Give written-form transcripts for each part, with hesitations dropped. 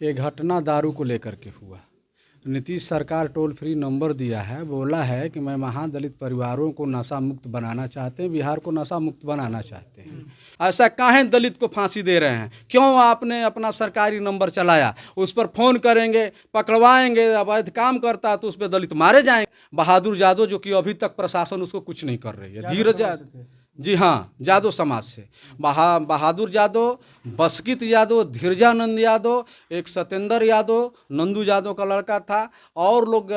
ये घटना दारू को लेकर के हुआ। नीतीश सरकार टोल फ्री नंबर दिया है, बोला है कि मैं महादलित परिवारों को नशा मुक्त बनाना चाहते हैं, बिहार को नशा मुक्त बनाना चाहते हैं। ऐसा काहे दलित को फांसी दे रहे हैं? क्यों आपने अपना सरकारी नंबर चलाया? उस पर फ़ोन करेंगे, पकड़वाएंगे, अवैध काम करता है तो उस पर दलित मारे जाएंगे। बहादुर यादव, जो कि अभी तक प्रशासन उसको कुछ नहीं कर रही है। धीरज, जी हाँ, यादव समाज से बहादुर यादव, बसकित यादव, धीरजानंद यादव, एक सत्येंद्र यादव, नंदू यादव का लड़का था, और लोग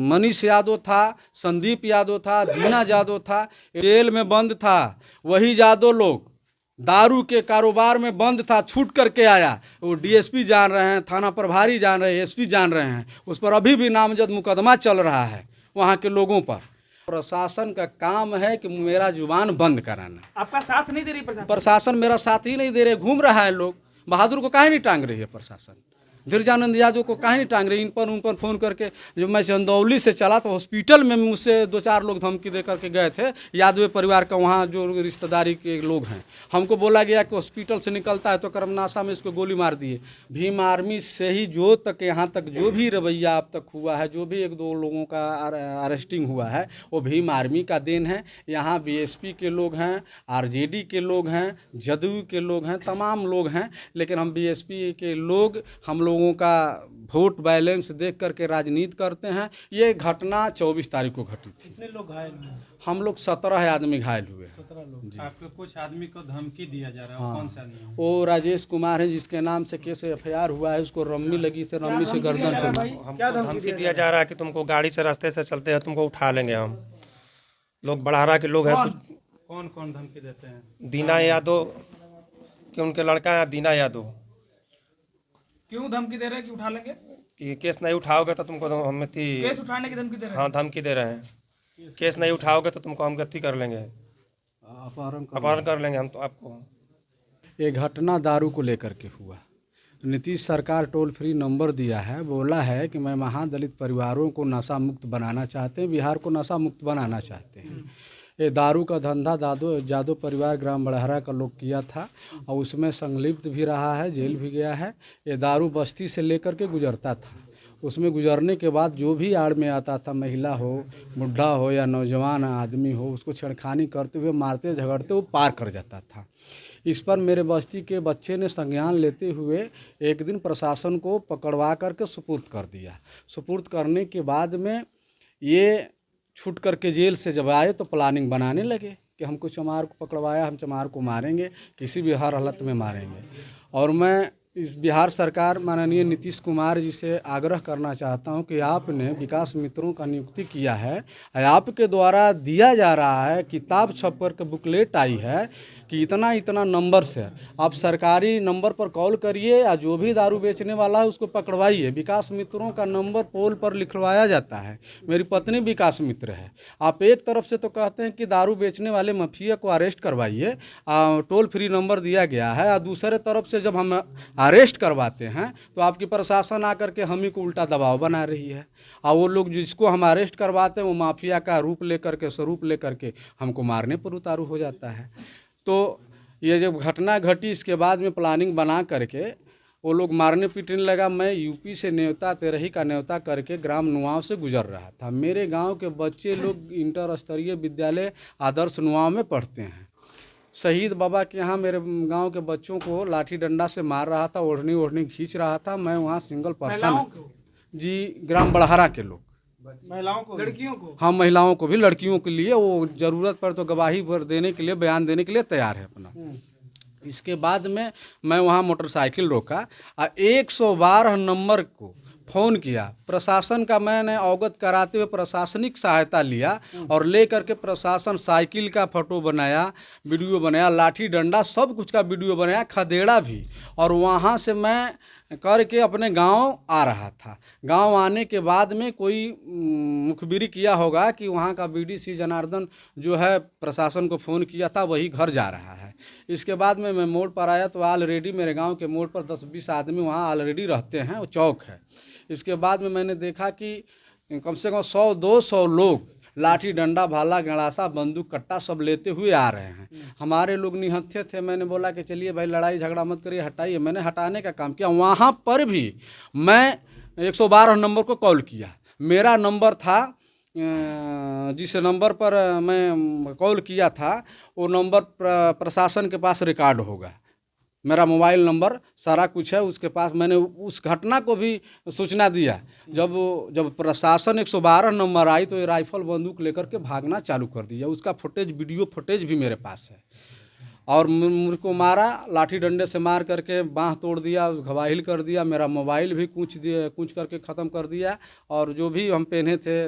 मनीष यादव था, संदीप यादव था, दीना यादव था, जेल में बंद था। वही यादव लोग दारू के कारोबार में बंद था, छूट करके आया। वो डीएसपी जान रहे हैं, थाना प्रभारी जान रहे हैं, एसपी जान रहे हैं। उस पर अभी भी नामजद मुकदमा चल रहा है वहाँ के लोगों पर। प्रशासन का काम है कि मेरा जुबान बंद कराना। आपका साथ नहीं दे रही प्रशासन? प्रशासन मेरा साथ ही नहीं दे रहे, घूम रहा है लोग। बहादुर को काहे नहीं टांग रही है प्रशासन? धीरजानंद यादव को काहे नहीं टांग रही? इन पर उन पर फ़ोन करके, जब मैं चंदौली से चला तो हॉस्पिटल में मुझसे 2-4 लोग धमकी दे करके गए थे। यादव परिवार का वहाँ जो रिश्तेदारी के लोग हैं, हमको बोला गया कि हॉस्पिटल से निकलता है तो करमनाशा में इसको गोली मार दिए। भीम आर्मी से ही जो तक यहाँ तक जो भी रवैया अब तक हुआ है, जो भी 1-2 लोगों का अरेस्टिंग हुआ है, वो भीम आर्मी का देन है। यहाँ बीएसपी के लोग हैं, आरजेडी के लोग हैं, जदयू के लोग हैं, तमाम लोग हैं। लेकिन हम बीएसपी के लोग, हम लोगों का वोट बैलेंस देख करके राजनीति करते हैं। ये घटना 24 तारीख को घटी थी। कितने लोग घायल हुए? हम लोग 17 आदमी घायल हुए। 17 लोग। आपको कुछ आदमी को धमकी दिया जा रहा है, हाँ। कौन से आदमी हैं? वो राजेश कुमार है, जिसके नाम से केस एफआईआर हुआ है। उसको रम्मी लगी थी, रम्मी से गर्दन पे। हमको धमकी दिया जा रहा है कि तुमको गाड़ी से रास्ते से चलते हैं, तुमको उठा लेंगे हम। लोग बड़ारा के लोग हैं। कौन कौन धमकी देते हैं? दीना यादव कि उनके लड़का है दीना यादव, क्यों धमकी दे रहे हैं कि उठा लेंगे? कि केस नहीं उठाओगे तो तुमको हम केस उठाने की धमकी दे रहे हैं? हाँ, धमकी दे रहे हैं। केस नहीं उठाओगे तो तुमको हम गति कर लेंगे, अपहरण कर लेंगे हम तो आपको। ये घटना दारू को लेकर के हुआ। नीतीश सरकार टोल फ्री नंबर दिया है, बोला है कि मैं महादलित परिवारों को नशा मुक्त बनाना चाहते हैं, बिहार को नशा मुक्त बनाना चाहते हैं। ये दारू का धंधा यादव परिवार ग्राम बड़हरा का लोग किया था, और उसमें संलिप्त भी रहा है, जेल भी गया है। ये दारू बस्ती से लेकर के गुजरता था। उसमें गुजरने के बाद जो भी आड़ में आता था, महिला हो, बुढ़ा हो या नौजवान आदमी हो, उसको छेड़खानी करते हुए, मारते झगड़ते वो पार कर जाता था। इस पर मेरे बस्ती के बच्चे ने संज्ञान लेते हुए एक दिन प्रशासन को पकड़वा करके सुपुर्द कर दिया। सुपुर्द करने के बाद में ये छूट करके जेल से जब आए तो प्लानिंग बनाने लगे कि हमको चमार को पकड़वाया, हम चमार को मारेंगे, किसी भी हर हालत में मारेंगे। और मैं इस बिहार सरकार माननीय नीतीश कुमार जी से आग्रह करना चाहता हूं कि आपने विकास मित्रों का नियुक्ति किया है, आपके द्वारा दिया जा रहा है, किताब छप कर के बुकलेट आई है कि इतना इतना नंबर से आप सरकारी नंबर पर कॉल करिए, या जो भी दारू बेचने वाला है उसको पकड़वाइए। विकास मित्रों का नंबर पोल पर लिखवाया जाता है। मेरी पत्नी विकास मित्र है। आप एक तरफ से तो कहते हैं कि दारू बेचने वाले माफिया को अरेस्ट करवाइए, टोल फ्री नंबर दिया गया है, और दूसरे तरफ से जब हम अरेस्ट करवाते हैं तो आपकी प्रशासन आकर के हम ही को उल्टा दबाव बना रही है। और वो लोग जिसको हम अरेस्ट करवाते हैं वो माफिया का रूप लेकर के, स्वरूप लेकर के हमको मारने पर उतारू हो जाता है। तो ये जब घटना घटी, इसके बाद में प्लानिंग बना करके वो लोग मारने पीटने लगा। मैं यूपी से न्योता, तेरही का न्योता करके ग्राम नुआव से गुजर रहा था। मेरे गांव के बच्चे लोग इंटर स्तरीय विद्यालय आदर्श नुआव में पढ़ते हैं। शहीद बाबा के यहाँ मेरे गांव के बच्चों को लाठी डंडा से मार रहा था, ओढ़नी खींच रहा था। मैं वहाँ सिंगल पर्सन, जी, ग्राम बड़हरा के लोग, महिलाओं को, लड़कियों को, हाँ महिलाओं को भी, लड़कियों के लिए वो ज़रूरत पर तो गवाही पर देने के लिए, बयान देने के लिए तैयार है अपना। इसके बाद में मैं वहाँ मोटरसाइकिल रोका और 112 नंबर को फ़ोन किया। प्रशासन का मैंने अवगत कराते हुए प्रशासनिक सहायता लिया, और ले करके प्रशासन साइकिल का फ़ोटो बनाया, वीडियो बनाया, लाठी डंडा सब कुछ का वीडियो बनाया, खदेड़ा भी। और वहाँ से मैं करके अपने गांव आ रहा था। गांव आने के बाद में कोई मुखबिरी किया होगा कि वहाँ का बीडीसी जनार्दन जो है प्रशासन को फ़ोन किया था, वही घर जा रहा है। इसके बाद में मैं मोड़ पर आया तो ऑलरेडी मेरे गांव के मोड़ पर 10-20 आदमी वहाँ ऑलरेडी रहते हैं, वो चौक है। इसके बाद में मैंने देखा कि कम से कम 100-200 लोग लाठी डंडा भाला गड़ासा बंदूक कट्टा सब लेते हुए आ रहे हैं। हमारे लोग निहत्थे थे। मैंने बोला कि चलिए भाई लड़ाई झगड़ा मत करिए, हटाइए। मैंने हटाने का काम किया। वहाँ पर भी मैं 112 नंबर को कॉल किया। मेरा नंबर था, जिस नंबर पर मैं कॉल किया था वो नंबर प्रशासन के पास रिकॉर्ड होगा। मेरा मोबाइल नंबर सारा कुछ है उसके पास। मैंने उस घटना को भी सूचना दिया। जब प्रशासन 112 नंबर आई तो ये राइफल बंदूक लेकर के भागना चालू कर दिया। उसका फुटेज, वीडियो फुटेज भी मेरे पास है। और मुझको मारा, लाठी डंडे से मार करके बाँह तोड़ दिया, घवाहिल कर दिया। मेरा मोबाइल भी कूच करके ख़त्म कर दिया। और जो भी हम पहने थे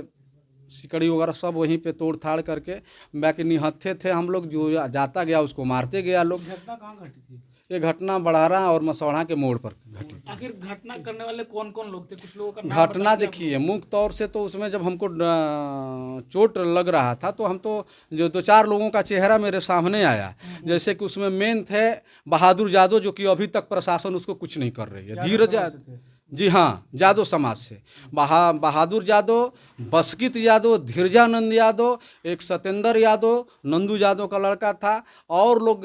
सिकड़ी वगैरह सब वहीं पे तोड़ थाड़ करके, बाकी निहत्थे थे हम लोग। जो जाता गया उसको मारते गया लोग। घटना कहाँ घटी थी? ये घटना बड़ारा और मसौढ़ा के मोड़ पर घटी। आखिर घटना करने वाले कौन कौन लोग थे? कुछ लोगों का नाम घटना देखिए मुख्य तौर से तो उसमें जब हमको चोट लग रहा था तो हम तो जो 2-4 लोगों का चेहरा मेरे सामने आया। जैसे कि उसमें मेन थे बहादुर यादव, जो कि अभी तक प्रशासन उसको कुछ नहीं कर रही है। धीरज, जी हाँ, यादव समाज से बहादुर यादव, बसकित यादव, धीरजानंद यादव, एक सत्येंद्र यादव, नंदू यादव का लड़का था, और लोग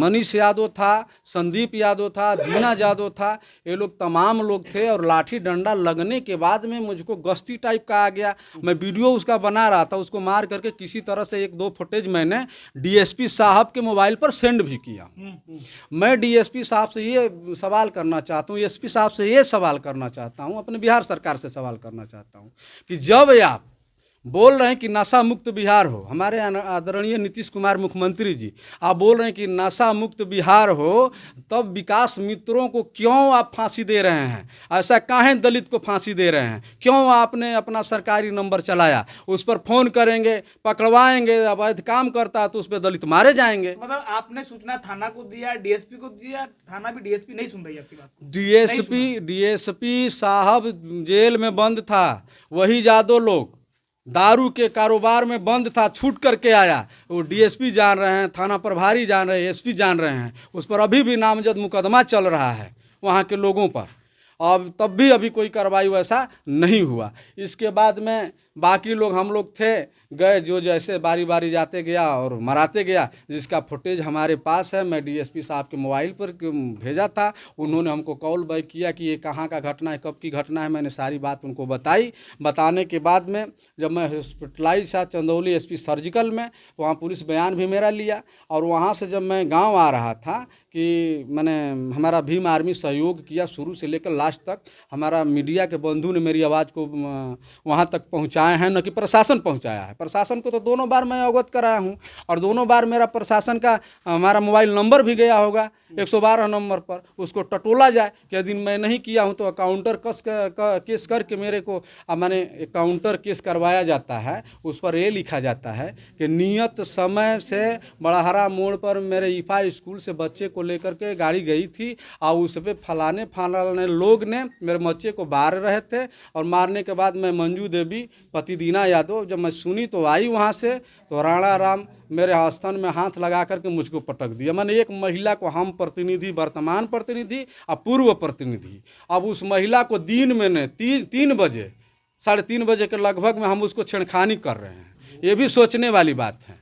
मनीष यादव था, संदीप यादव था, दीना यादव था। ये लोग तमाम लोग थे। और लाठी डंडा लगने के बाद में मुझको गश्ती टाइप का आ गया। मैं वीडियो उसका बना रहा था, उसको मार करके किसी तरह से 1-2 फुटेज मैंने डीएसपी साहब के मोबाइल पर सेंड भी किया। मैं डीएसपी साहब से ये सवाल करना चाहता हूँ, एसपी साहब से ये सवाल करना चाहता हूँ, अपने बिहार सरकार से सवाल करना चाहता हूँ कि जब आप बोल रहे हैं कि नशा मुक्त बिहार हो, हमारे आदरणीय नीतीश कुमार मुख्यमंत्री जी, आप बोल रहे हैं कि नशा मुक्त बिहार हो, तब विकास मित्रों को क्यों आप फांसी दे रहे हैं? ऐसा काहे दलित को फांसी दे रहे हैं? क्यों आपने अपना सरकारी नंबर चलाया? उस पर फोन करेंगे, पकड़वाएंगे, अवैध काम करता है तो उस पर दलित मारे जाएंगे। मतलब आपने सूचना थाना को दिया, डीएसपी को दिया, थाना भी डीएसपी नहीं सुन रही आपकी बात? डीएसपी साहब जेल में बंद था। वही यादव लोग दारू के कारोबार में बंद था, छूट करके आया। वो डीएसपी जान रहे हैं, थाना प्रभारी जान रहे हैं, एसपी जान रहे हैं। उस पर अभी भी नामजद मुकदमा चल रहा है वहाँ के लोगों पर। अब तब भी अभी कोई कार्रवाई वैसा नहीं हुआ। इसके बाद में बाकी लोग, हम लोग थे गए, जो जैसे बारी बारी जाते गया और मराते गया, जिसका फुटेज हमारे पास है। मैं डीएसपी साहब के मोबाइल पर भेजा था। उन्होंने हमको कॉल बैक किया कि ये कहाँ का घटना है, कब की घटना है। मैंने सारी बात उनको बताई। बताने के बाद में जब मैं हॉस्पिटलाइज था चंदौली एसपी सर्जिकल में, तो वहाँ पुलिस बयान भी मेरा लिया। और वहाँ से जब मैं गाँव आ रहा था कि मैंने हमारा भीम आर्मी सहयोग किया शुरू से लेकर लास्ट तक। हमारा मीडिया के बंधु ने मेरी आवाज़ को वहाँ तक पहुँचाए हैं, न कि प्रशासन पहुँचाया है। प्रशासन को तो दोनों बार मैं अवगत कराया हूँ, और दोनों बार मेरा प्रशासन का हमारा मोबाइल नंबर भी गया होगा 112 नंबर पर। उसको टटोला जाए कि यदि मैं नहीं किया हूँ तो काउंटर केस करके मेरे को, मैंने काउंटर केस करवाया जाता है। उस पर ये लिखा जाता है कि नियत समय से बड़हरा मोड़ पर मेरे ईफा स्कूल से बच्चे को लेकर के गाड़ी गई थी, और उस पर फलाने लोग ने मेरे बच्चे को मार रहे थे। और मारने के बाद मैं मंजू देवी पति दीना यादव, जब मैं सुनी तो आई वहाँ से, तो राणा राम मेरे आस्थान में हाथ लगा करके मुझको पटक दिया। मैंने एक महिला को, हम प्रतिनिधि, वर्तमान प्रतिनिधि और पूर्व प्रतिनिधि, अब उस महिला को दिन में ने 3 बजे 3:30 बजे के लगभग में हम उसको छेड़खानी कर रहे हैं। ये भी सोचने वाली बात है।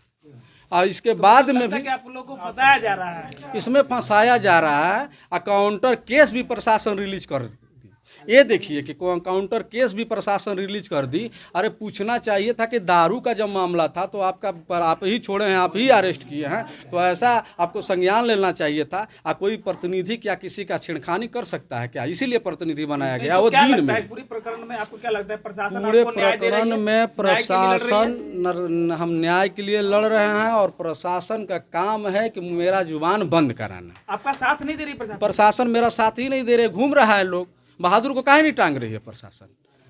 और इसके बाद में भी आप लोगों को फंसाया जा रहा है, इसमें फंसाया जा रहा है। और काउंटर केस भी प्रशासन रिलीज कर दी। ये देखिए कि काउंटर केस भी प्रशासन रिलीज कर दी। अरे पूछना चाहिए था कि दारू का जब मामला था तो आप ही छोड़े हैं, आप ही अरेस्ट किए हैं, तो ऐसा आपको संज्ञान लेना चाहिए था। कोई प्रतिनिधि क्या किसी का छेड़खानी कर सकता है क्या? इसीलिए प्रतिनिधि बनाया गया। वो दिन में पूरी प्रकरण में आपको क्या लगता है प्रशासन पूरे प्रकरण में प्रशासन, हम न्याय के लिए लड़ रहे हैं, और प्रशासन का काम है कि मेरा जुबान बंद कराना। आपका साथ नहीं दे रही प्रशासन मेरा साथ ही नहीं दे रहे, घूम रहा है लोग। बहादुर को काहे नहीं टांग रही है प्रशासन?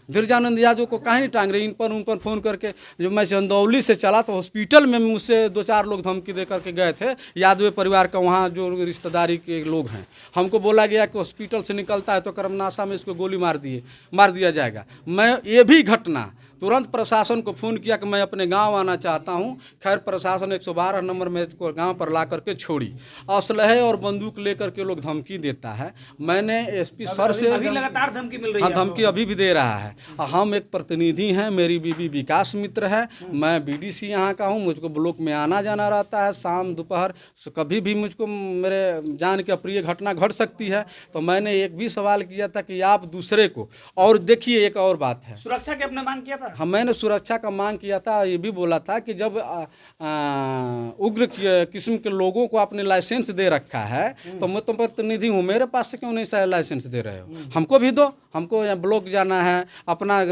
धीरजानंद यादव को काहे नहीं टांग रही? उन पर फ़ोन करके, जब मैं चंदौली से चला तो हॉस्पिटल में मुझसे 2-4 लोग धमकी दे करके गए थे। यादव परिवार का वहाँ जो रिश्तेदारी के लोग हैं, हमको बोला गया कि हॉस्पिटल से निकलता है तो कर्मनाशा में इसको गोली मार दिया जाएगा। मैं ये भी घटना तुरंत प्रशासन को फ़ोन किया कि मैं अपने गांव आना चाहता हूं। खैर प्रशासन 112 नंबर में को गांव पर ला करके छोड़ी। असलहे और बंदूक लेकर के लोग धमकी देता है। मैंने एसपी सर से अभी लगातार धमकी मिल रही हाँ है धमकी अभी भी दे रहा है। हम एक प्रतिनिधि हैं, मेरी बीबी विकास मित्र है, मैं बीडीसी यहाँ का हूँ, मुझको ब्लॉक में आना जाना रहता है, शाम दोपहर कभी भी मुझको मेरे जान की अप्रिय घटना घट सकती है। तो मैंने एक भी सवाल किया था कि आप दूसरे को, और देखिए एक और बात है, सुरक्षा के अपने मांग किया था। हम मैंने सुरक्षा का मांग किया था। ये भी बोला था कि जब उग्र किस्म के लोगों को आपने लाइसेंस दे रखा है तो मैं तो प्रतिनिधि हूँ, मेरे पास से क्यों नहीं लाइसेंस दे रहे हो, हमको भी दो। हमको यहाँ ब्लॉक जाना है, अपना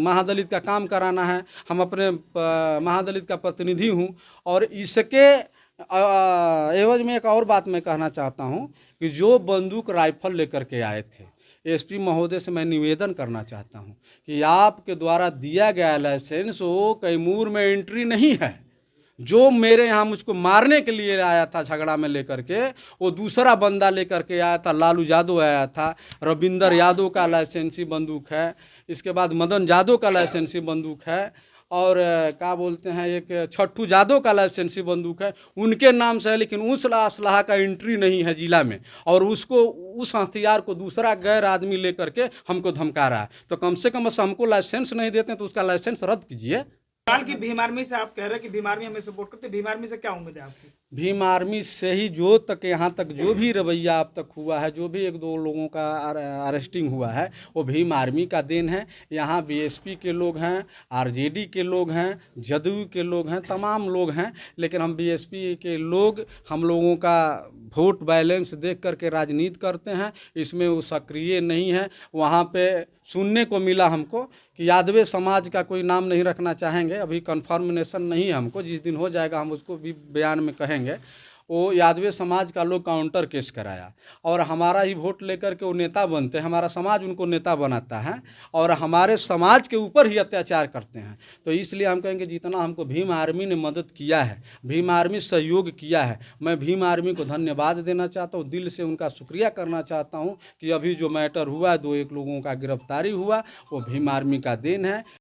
महादलित का काम कराना है, हम अपने महादलित का प्रतिनिधि हूँ। और इसके एवज में एक और बात मैं कहना चाहता हूँ कि जो बंदूक राइफल लेकर के आए थे, एसपी महोदय से मैं निवेदन करना चाहता हूँ कि आपके द्वारा दिया गया लाइसेंस वो कैमूर में एंट्री नहीं है। जो मेरे यहाँ मुझको मारने के लिए आया था झगड़ा में लेकर के, वो दूसरा बंदा लेकर के आया था, लालू यादव आया था, रविंदर यादव का लाइसेंसी बंदूक है, इसके बाद मदन यादव का लाइसेंसी बंदूक है, और क्या बोलते हैं एक छट्टू यादव का लाइसेंसी बंदूक है, उनके नाम से है। लेकिन उस असलाह का एंट्री नहीं है जिला में, और उसको उस हथियार को दूसरा गैर आदमी लेकर के हमको धमका रहा है। तो कम से कम हमको लाइसेंस नहीं देते हैं तो उसका लाइसेंस रद्द कीजिए। फिलहाल की भीम आर्मी से आप कह रहे हैं कि भीम आर्मी हमें सपोर्ट करते, भीम आर्मी से क्या उम्मीद है आपकी? भीम आर्मी से ही जो तक यहाँ तक जो भी रवैया अब तक हुआ है, जो भी एक दो लोगों का अरेस्टिंग हुआ है, वो भीम आर्मी का देन है। यहाँ बीएसपी के लोग हैं, आरजेडी के लोग हैं, जदयू के लोग हैं, तमाम लोग हैं। लेकिन हम बीएसपी के लोग हम लोगों का वोट बैलेंस देख करके राजनीति करते हैं, इसमें वो सक्रिय नहीं है। वहाँ पे सुनने को मिला हमको कि यादवे समाज का कोई नाम नहीं रखना चाहेंगे, अभी कन्फर्मेशन नहीं है हमको, जिस दिन हो जाएगा हम उसको भी बयान में कहेंगे। वो यादवे समाज का लोग काउंटर केस कराया और हमारा ही वोट लेकर के वो नेता बनते हैं, हमारा समाज उनको नेता बनाता है और हमारे समाज के ऊपर ही अत्याचार करते हैं। तो इसलिए हम कहेंगे जितना हमको भीम आर्मी ने मदद किया है, भीम आर्मी सहयोग किया है, मैं भीम आर्मी को धन्यवाद देना चाहता हूँ, दिल से उनका शुक्रिया करना चाहता हूँ कि अभी जो मैटर हुआ, 2-1 लोगों का गिरफ्तारी हुआ, वो भीम आर्मी का देन है।